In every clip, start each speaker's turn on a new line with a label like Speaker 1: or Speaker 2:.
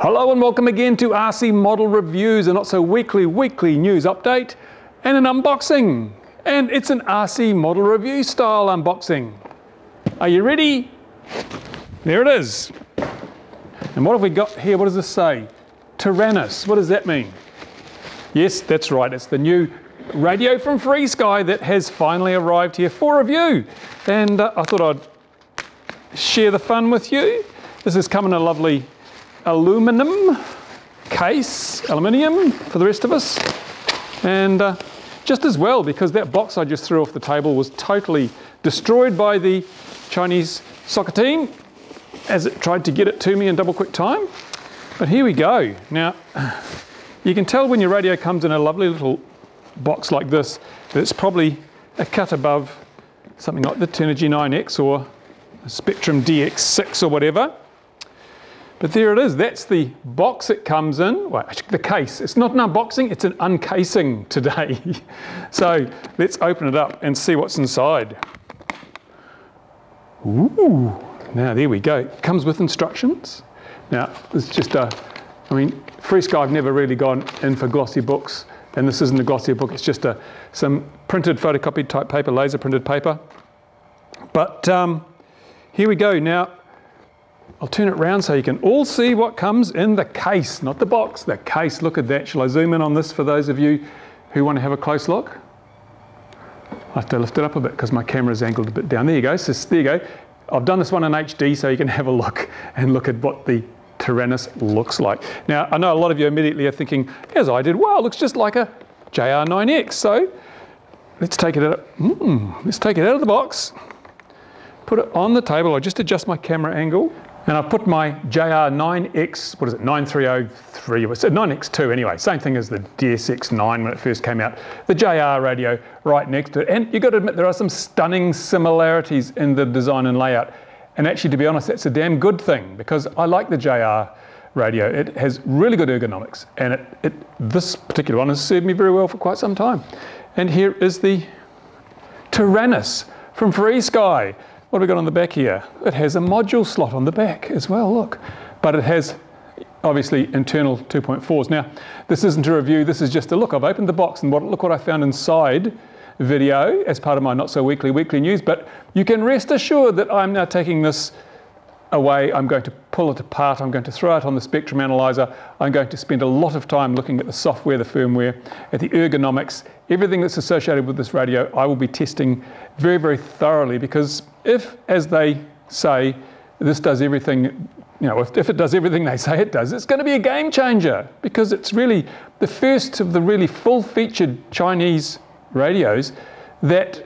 Speaker 1: Hello and welcome again to RC Model Reviews, a not so weekly news update and an unboxing. And it's an RC Model Review style unboxing. Are you ready? There it is. And what have we got here? What does this say? Taranis. What does that mean? Yes, that's right. It's the new radio from FrSky that has finally arrived here for review. And I thought I'd share the fun with you. This has come in a lovely aluminium case, aluminium for the rest of us. And just as well, because that box I just threw off the table was totally destroyed by the Chinese soccer team as it tried to get it to me in double quick time. But here we go. Now, you can tell when your radio comes in a lovely little box like this that it's probably a cut above something like the Turnigy 9X or a Spectrum DX6 or whatever. But there it is, that's the box it comes in, well, actually the case. It's not an unboxing, it's an uncasing today. So let's open it up and see what's inside. Ooh, now there we go. It comes with instructions. Now, it's just FrSky, I've never really gone in for glossy books, and this isn't a glossy book, it's just some printed photocopied type paper, laser printed paper. But here we go. Now, I'll turn it around so you can all see what comes in the case, not the box, the case. Look at that. Shall I zoom in on this for those of you who want to have a close look? I have to lift it up a bit because my camera's angled a bit down. There you go. So there you go. I've done this one in HD so you can have a look and look at what the Taranis looks like. Now, I know a lot of you immediately are thinking, as I did, wow, it looks just like a JR9X. So let's take it out. Let's take it out of the box, put it on the table. I'll just adjust my camera angle. And I've put my JR9X, what is it, 9303, it's a 9X2 anyway, same thing as the DSX9 when it first came out, the JR radio right next to it. And you've got to admit there are some stunning similarities in the design and layout. And actually, to be honest, that's a damn good thing because I like the JR radio. It has really good ergonomics and this particular one has served me very well for quite some time. And here is the Taranis from FrSky. What have we got on the back here? It has a module slot on the back as well, look. But it has, obviously, internal 2.4s. Now, this isn't a review, this is just a look. I've opened the box and look what I found inside video as part of my not so weekly news. But you can rest assured that I'm now taking this away. I'm going to pull it apart. I'm going to throw it on the spectrum analyzer. I'm going to spend a lot of time looking at the software, the firmware, at the ergonomics, everything that's associated with this radio. I will be testing very, very thoroughly because if, as they say, this does everything, if it does everything they say it does, it's going to be a game changer because it's really the first of the really full-featured Chinese radios that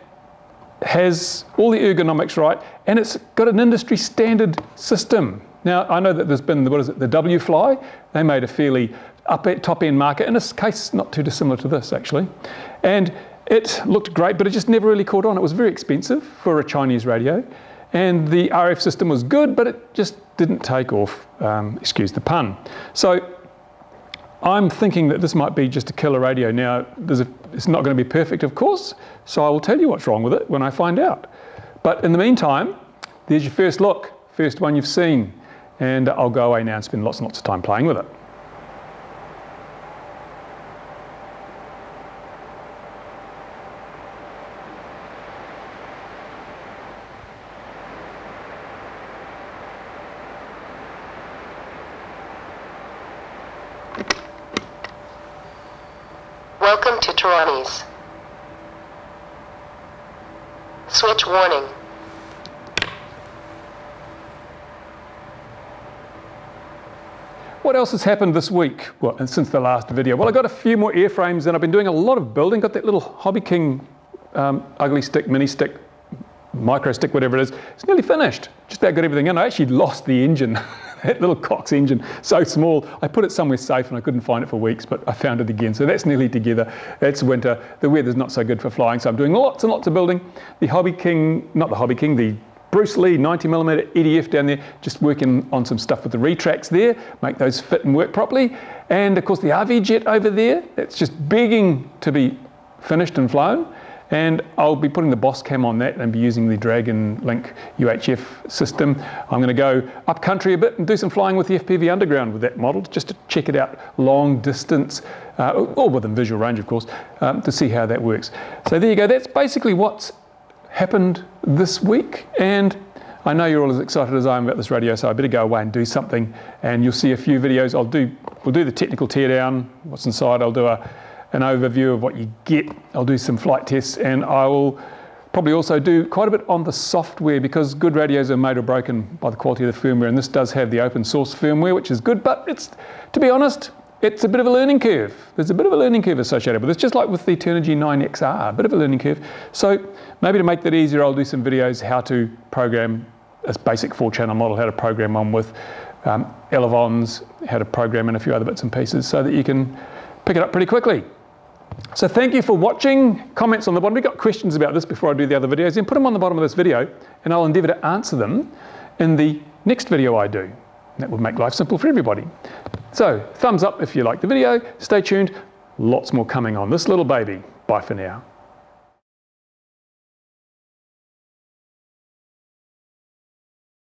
Speaker 1: has all the ergonomics right, and it's got an industry standard system. Now, I know that there's been, the W-Fly? They made a fairly top-end market, in this case, not too dissimilar to this, actually. And it looked great, but it just never really caught on. It was very expensive for a Chinese radio, and the RF system was good, but it just didn't take off, excuse the pun. So I'm thinking that this might be just a killer radio. Now, it's not going to be perfect, of course, so I will tell you what's wrong with it when I find out. But in the meantime, there's your first look, first one you've seen, and I'll go away now and spend lots and lots of time playing with it.
Speaker 2: Welcome to Taranis. Switch warning.
Speaker 1: What else has happened this week? Well, and since the last video? Well, I got a few more airframes and I've been doing a lot of building. Got that little Hobby King ugly stick, mini stick, micro stick, whatever it is. It's nearly finished. Just about got everything in. I actually lost the engine. That little Cox engine, so small. I put it somewhere safe and I couldn't find it for weeks, but I found it again. So that's nearly together. It's winter. The weather's not so good for flying, so I'm doing lots and lots of building. The Hobby King, not the Hobby King, the Bruce Lee 90mm EDF down there, just working on some stuff with the retracts there, make those fit and work properly. And of course the RV jet over there, that's just begging to be finished and flown. And I'll be putting the boss cam on that and be using the Dragon Link UHF system. I'm going to go up country a bit and do some flying with the FPV Underground with that model, just to check it out long distance, all within visual range of course, to see how that works. So there you go, that's basically what's happened this week, and I know you're all as excited as I am about this radio, so I better go away and do something, and you'll see a few videos. We'll do the technical teardown, what's inside. I'll do an overview of what you get. I'll do some flight tests, and I will probably also do quite a bit on the software, because good radios are made or broken by the quality of the firmware, and this does have the open source firmware, which is good, but it's, to be honest, it's a bit of a learning curve. There's a bit of a learning curve associated with it. It's just like with the Turnigy 9XR, a bit of a learning curve. So maybe to make that easier, I'll do some videos how to program a basic 4-channel model, how to program one with elevons, how to program in a few other bits and pieces so that you can pick it up pretty quickly. So thank you for watching. Comments on the bottom. If you've got questions about this before I do the other videos, then put them on the bottom of this video and I'll endeavour to answer them in the next video I do. That would make life simple for everybody. So thumbs up if you like the video. Stay tuned. Lots more coming on this little baby. Bye for now.